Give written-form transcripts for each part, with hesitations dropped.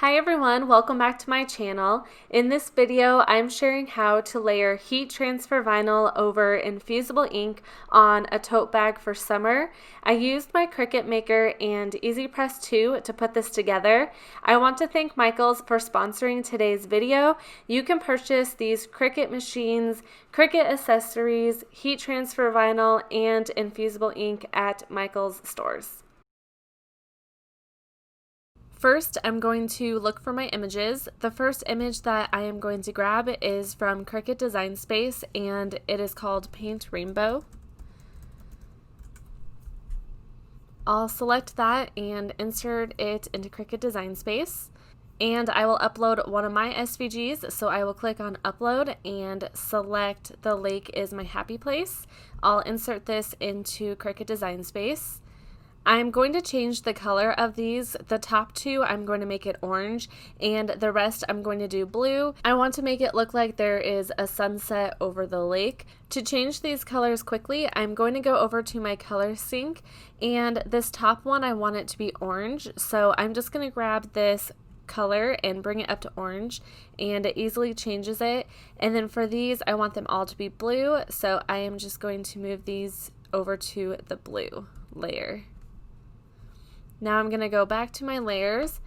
Hi everyone, welcome back to my channel. In this video, I'm sharing how to layer heat transfer vinyl over Infusible ink on a tote bag for summer. I used my Cricut Maker and Easy Press 2 to put this together. I want to thank Michaels for sponsoring today's video. You can purchase these Cricut machines, Cricut accessories, heat transfer vinyl, and Infusible ink at Michaels stores. First, I'm going to look for my images. The first image that I am going to grab is from Cricut Design Space, and it is called Paint Rainbow. I'll select that and insert it into Cricut Design Space. And I will upload one of my SVGs, so I will click on Upload and select The Lake is My Happy Place. I'll insert this into Cricut Design Space. I'm going to change the color of these. The top two, I'm going to make it orange, and the rest I'm going to do blue. I want to make it look like there is a sunset over the lake. To change these colors quickly, I'm going to go over to my color sync, and this top one, I want it to be orange. So I'm just going to grab this color and bring it up to orange, and it easily changes it. And then for these, I want them all to be blue, so I am just going to move these over to the blue layer. Now I'm going to go back to my layers.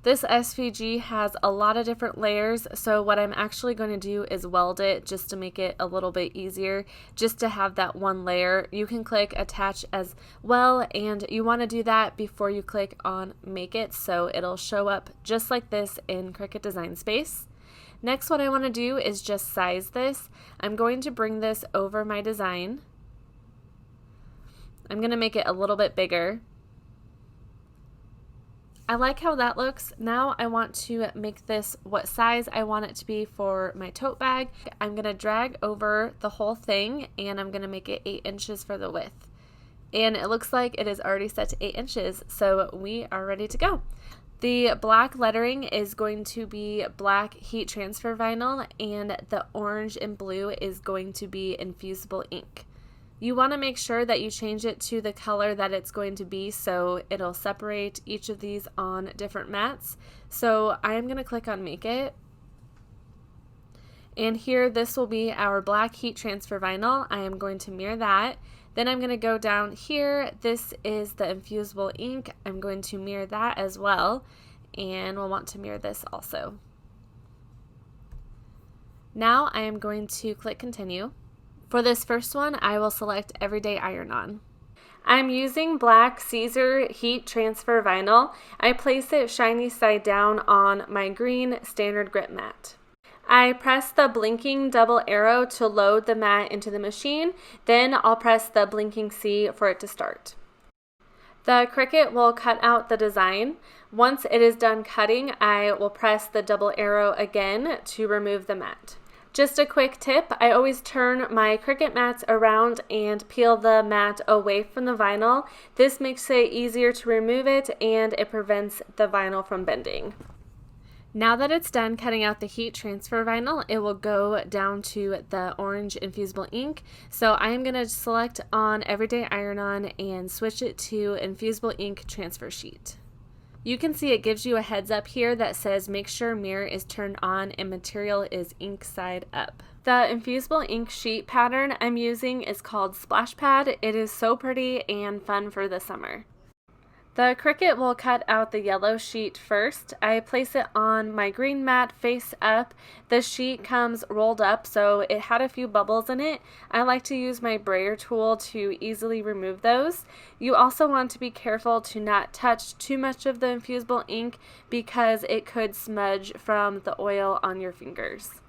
This SVG has a lot of different layers, so what I'm actually going to do is weld it just to make it a little bit easier, just to have that one layer. You can click attach as well, and you want to do that before you click on make it, so it'll show up just like this in Cricut Design Space. Next, what I want to do is just size this. I'm going to bring this over my design. I'm going to make it a little bit bigger. I like how that looks. Now I want to make this what size I want it to be for my tote bag. I'm going to drag over the whole thing, and I'm going to make it 8 inches for the width. And it looks like it is already set to 8 inches, so we are ready to go. The black lettering is going to be black heat transfer vinyl, and the orange and blue is going to be Infusible ink. You want to make sure that you change it to the color that it's going to be, so it'll separate each of these on different mats. So I am going to click on Make It. And here, this will be our black heat transfer vinyl. I am going to mirror that. Then I'm going to go down here. This is the Infusible ink. I'm going to mirror that as well. And we'll want to mirror this also. Now I am going to click Continue. For this first one, I will select Everyday Iron-On. I'm using black Caesar heat transfer vinyl. I place it shiny side down on my green standard grip mat. I press the blinking double arrow to load the mat into the machine. Then I'll press the blinking C for it to start. The Cricut will cut out the design. Once it is done cutting, I will press the double arrow again to remove the mat. Just a quick tip, I always turn my Cricut mats around and peel the mat away from the vinyl. This makes it easier to remove it, and it prevents the vinyl from bending. Now that it's done cutting out the heat transfer vinyl, it will go down to the orange Infusible ink. So I am going to select on Everyday Iron-On and switch it to Infusible ink transfer sheet. You can see it gives you a heads up here that says make sure mirror is turned on and material is ink side up. The Infusible ink sheet pattern I'm using is called Splash Pad. It is so pretty and fun for the summer. The Cricut will cut out the yellow sheet first. I place it on my green mat face up. The sheet comes rolled up, so it had a few bubbles in it. I like to use my brayer tool to easily remove those. You also want to be careful to not touch too much of the Infusible ink because it could smudge from the oil on your fingers.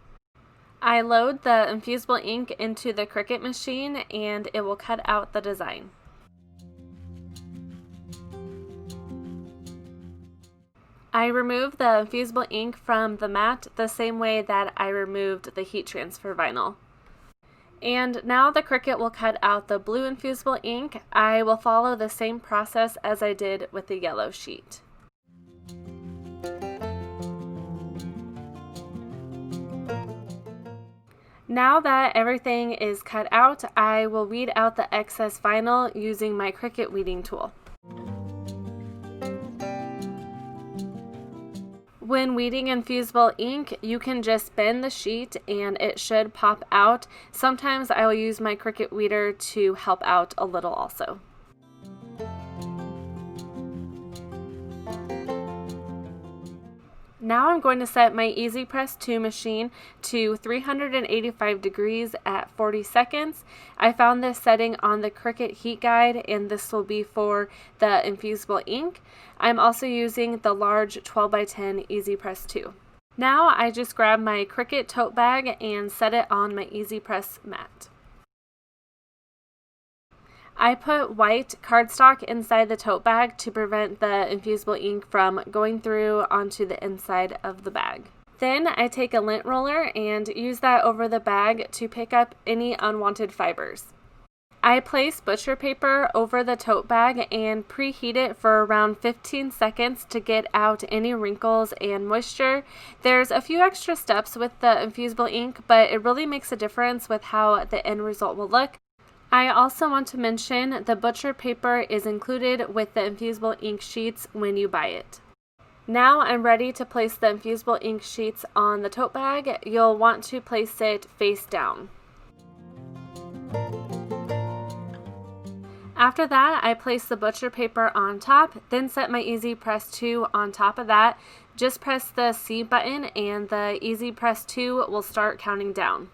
I load the Infusible ink into the Cricut machine, and it will cut out the design. I remove the Infusible ink from the mat the same way that I removed the heat transfer vinyl. And now the Cricut will cut out the blue Infusible ink. I will follow the same process as I did with the yellow sheet. Now that everything is cut out, I will weed out the excess vinyl using my Cricut weeding tool. When weeding Infusible ink, you can just bend the sheet and it should pop out. Sometimes I will use my Cricut weeder to help out a little also. Now I'm going to set my Easy Press 2 machine to 385 degrees at 40 seconds. I found this setting on the Cricut heat guide, and this will be for the Infusible ink. I'm also using the large 12x10 Easy Press 2. Now I just grab my Cricut tote bag and set it on my Easy Press mat. I put white cardstock inside the tote bag to prevent the Infusible ink from going through onto the inside of the bag. Then I take a lint roller and use that over the bag to pick up any unwanted fibers. I place butcher paper over the tote bag and preheat it for around 15 seconds to get out any wrinkles and moisture. There's a few extra steps with the Infusible ink, but it really makes a difference with how the end result will look. I also want to mention the butcher paper is included with the Infusible ink sheets when you buy it. Now I'm ready to place the Infusible ink sheets on the tote bag. You'll want to place it face down. After that, I place the butcher paper on top, then set my Easy Press 2 on top of that. Just press the C button and the Easy Press 2 will start counting down.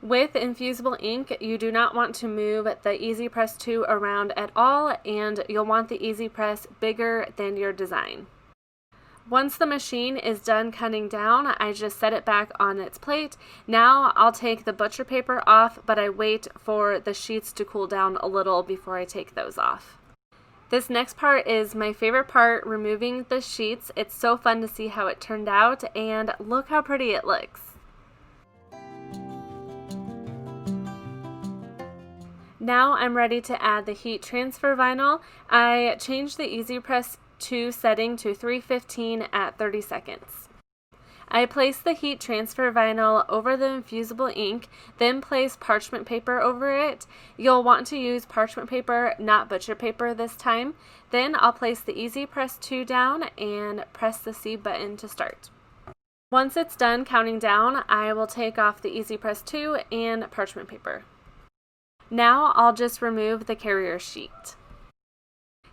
With Infusible ink, you do not want to move the Easy Press 2 around at all, and you'll want the Easy Press bigger than your design. Once the machine is done cutting down, I just set it back on its plate. Now I'll take the butcher paper off, but I wait for the sheets to cool down a little before I take those off. This next part is my favorite part, removing the sheets. It's so fun to see how it turned out, and look how pretty it looks. Now I'm ready to add the heat transfer vinyl. I changed the Easy Press 2 setting to 315 at 30 seconds. I place the heat transfer vinyl over the Infusible ink, then place parchment paper over it. You'll want to use parchment paper, not butcher paper this time. Then I'll place the Easy Press 2 down and press the C button to start. Once it's done counting down, I will take off the Easy Press 2 and parchment paper. Now I'll just remove the carrier sheet.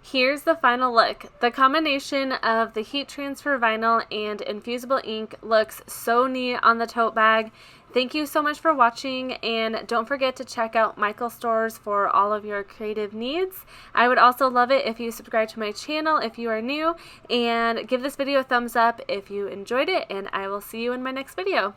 Here's the final look. The combination of the heat transfer vinyl and Infusible ink looks so neat on the tote bag. Thank you so much for watching, and don't forget to check out Michael's stores for all of your creative needs. I would also love it if you subscribe to my channel if you are new, and give this video a thumbs up if you enjoyed it, and I will see you in my next video.